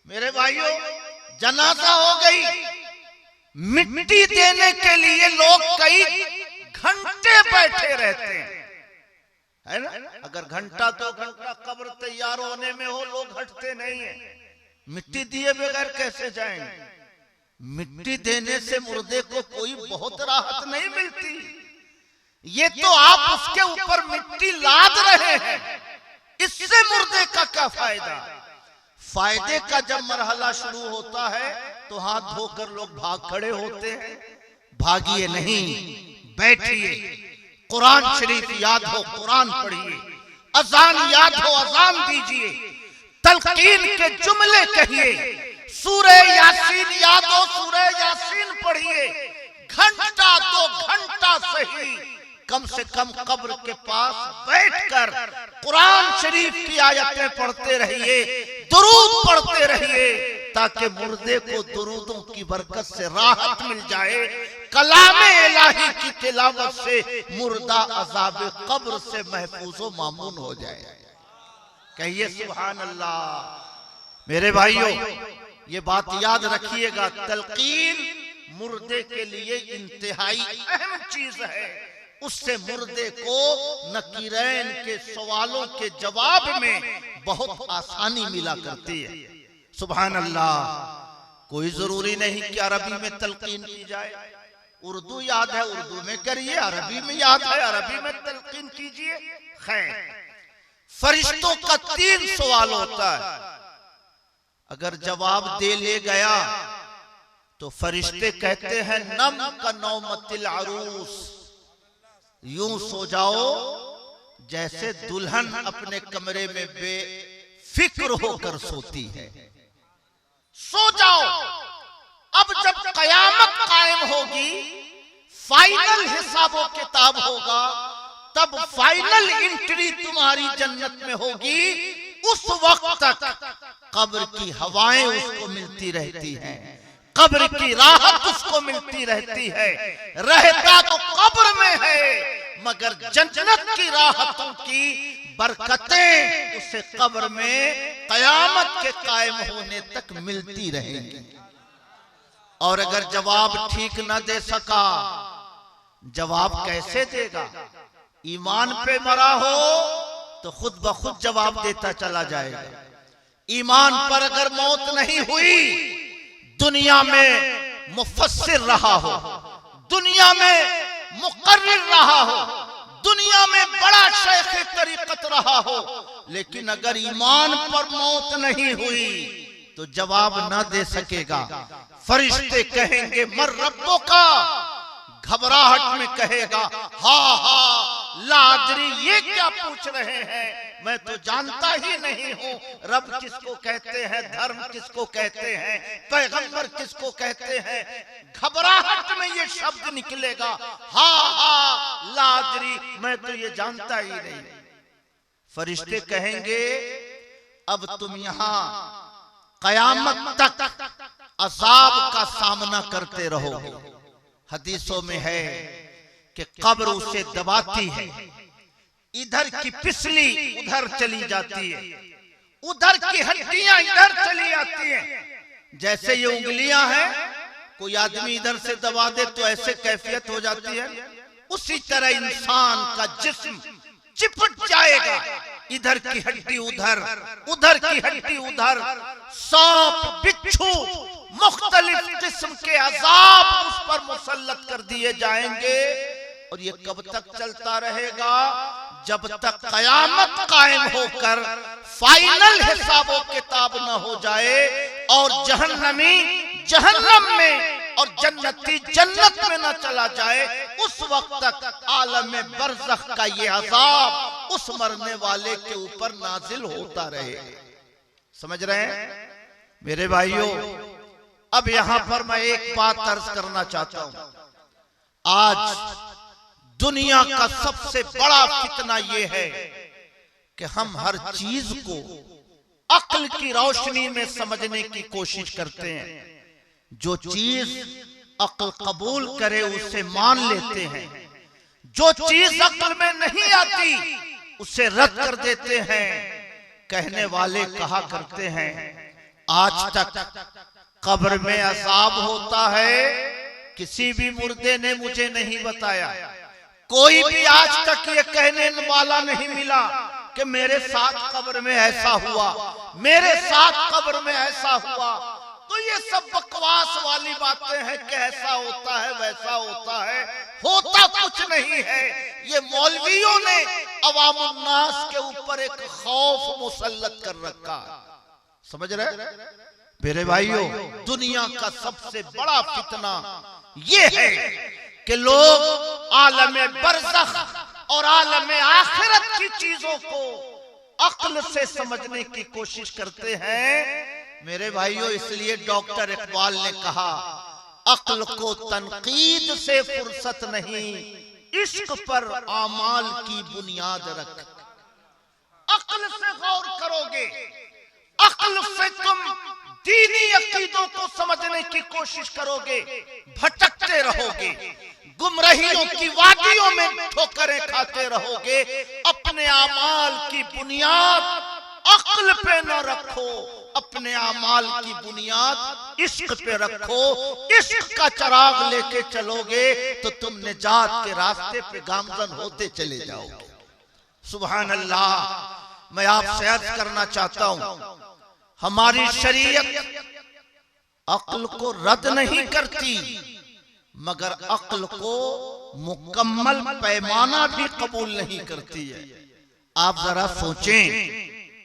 मेरे भाइयों, जनाजा हो गई, मिट्टी देने के लिए लोग कई घंटे बैठे रहते हैं, है ना। अगर घंटा 2 घंटा कब्र तैयार होने में हो, लोग हटते नहीं है। मिट्टी दिए बगैर कैसे जाएंगे? मिट्टी देने से मुर्दे को कोई बहुत राहत नहीं मिलती। ये तो आप उसके ऊपर मिट्टी लाद रहे हैं, इससे मुर्दे का क्या फायदा? फायदे का जब मरहला शुरू होता है तो हाथ धोकर लोग भाग खड़े होते हैं। भागिए नहीं, बैठिए, कुरान शरीफ याद हो कुरान पढ़िए, अजान याद हो अजान दीजिए, तलकीन के जुमले कहिए, सूरे यासीन याद हो सूरे यासीन पढ़िए। घंटा 2 घंटा सही, कम से कम कब्र के पास बैठकर कुरान शरीफ की आयतें पढ़ते रहिए, दुरूद पढ़ते रहिए, ताकि मुर्दे को दुरूदों की बरकत से राहत मिल जाए। कलामे इलाही की तिलावत से मुर्दा अज़ाब कब्र से महफूज व मामून हो जाए। कहिए सुभान अल्लाह। मेरे भाइयों, ये बात याद रखिएगा, तलकीन मुर्दे के लिए इंतहाई अहम चीज है। उससे मुर्दे को नकीरैन के सवालों के जवाब में बहुत आसानी मिला करती है। सुभान अल्लाह। कोई जरूरी नहीं कि अरबी में तलकीन की जाए। उर्दू याद है उर्दू में करिए, अरबी में याद है अरबी में तलकीन कीजिए। खैर, फरिश्तों का 3 सवाल होता है। अगर जवाब दे ले गया तो फरिश्ते कहते हैं नम का नौमतिल अरूस, यूं सो जाओ जैसे दुल्हन अपने कमरे में बेफिक्र होकर सोती है। सो जाओ। अब जब कयामत कायम होगी, फाइनल हिसाबो किताब होगा, तब फाइनल एंट्री तुम्हारी जन्नत में होगी। उस वक्त तक कब्र की हवाएं उसको मिलती रहती हैं, कब्र की राहत उसको मिलती रहती है। रहता तो कब्र में है, मगर जन्नत की राहतों की बरकतें उसे कब्र में कयामत के कायम होने तक मिलती रहेंगी। और अगर जवाब ठीक न दे सका, जवाब कैसे देगा? ईमान पे मरा हो तो खुद ब खुद जवाब देता चला जाएगा। ईमान पर अगर मौत नहीं हुई, दुनिया में मुफस्सिर रहा हो, दुनिया में मुकर्रिर रहा हो, दुनिया में बड़ा शेख तरीकत रहा हो, लेकिन अगर ईमान पर मौत नहीं हुई तो जवाब न दे सकेगा। फरिश्ते कहेंगे मर रब्बो का, घबराहट में कहेगा हा हा लादरी, ये क्या पूछ रहे हैं, मैं तो जानता ही नहीं हूँ। रब किसको कहते हैं, धर्म किसको कहते हैं, पैगंबर किसको कहते हैं? घबराहट में ये शब्द निकलेगा, हा हा लादरी, मैं तो ये जानता ही नहीं। फरिश्ते कहेंगे अब तुम यहाँ कयामत तक अजाब का सामना करते रहोगे। हदीसों में है कि कब्र उसे दबाती है, इधर की पिसली उधर चली जाती है, उधर की हड्डियां इधर चली आती हैं। जैसे ये उंगलियां हैं, कोई आदमी इधर से दबा दे तो ऐसे कैफियत हो जाती है, उसी तरह इंसान का जिस्म चिपट जाएगा, इधर की हड्डी उधर, उधर की हड्डी उधर। सांप बिच्छू मुख्तलिफ किस्म के अजाब उस पर मुसल्लत कर दिए जाएंगे। और ये कब तक चलता रहेगा? जब तक कयामत कायम होकर फाइनल हिसाबो किताब न हो जाए और जहन्नमी जहन्नम में और जन्नती जन्नत में न चला जाए। उस वक्त तक आलम बरज़ख का ये अजाब उस मरने वाले के ऊपर नाजिल होता रहे। समझ रहे हैं मेरे भाइयों? अब यहां पर मैं एक बात अर्ज करना चाहता हूं। आज दुनिया का सबसे बड़ा फितना यह है कि हम हर चीज को अक्ल की रोशनी में समझने की कोशिश करते हैं। जो चीज अक्ल कबूल करे उसे मान लेते हैं, जो चीज अक्ल में नहीं आती उसे रद्द कर देते हैं। कहने वाले कहा करते हैं आज तक कब्र में अजाब होता है, किसी भी मुर्दे ने मुझे नहीं बताया। कोई भी आज तक ये कहने वाला नहीं मिला कि मेरे साथ कब्र में ऐसा हुआ, मेरे साथ कब्र में ऐसा हुआ। तो ये सब बकवास वाली बातें हैं कि ऐसा होता है वैसा होता है, होता कुछ नहीं है। ये मौलवियों ने अवामुन्नास के ऊपर एक खौफ मुसल्लत कर रखा। समझ रहे मेरे भाइयों, दुनिया का सबसे बड़ा फितना ये है कि लोग आलमे बरज़ख और आलमे आखिरत की चीजों को अक्ल से समझने की कोशिश करते हैं। मेरे भाइयों, इसलिए डॉक्टर इकबाल ने कहा, अक्ल को तनकीद से फुर्सत नहीं, इश्क पर आमाल की बुनियाद रख। अक्ल से गौर करोगे, अक्ल से तुम दीनी अकीदों को समझने की कोशिश करोगे, भटकते रहोगे, गुमराहियों की वादियों में ठोकरें खाते रहोगे। अपने आमाल की बुनियाद अक्ल पे न रखो, अपने आमाल की बुनियाद इश्क पे रखो। इश्क का चिराग लेके चलोगे तो तुम निजात के रास्ते पे गामजन होते चले जाओगे। सुभान अल्लाह। मैं आपसे अर्ज करना चाहता हूं, हमारी शरीयत अक्ल को रद्द नहीं करती, मगर अक्ल को मुकम्मल पैमाना भी कबूल नहीं करती है। आप जरा सोचें,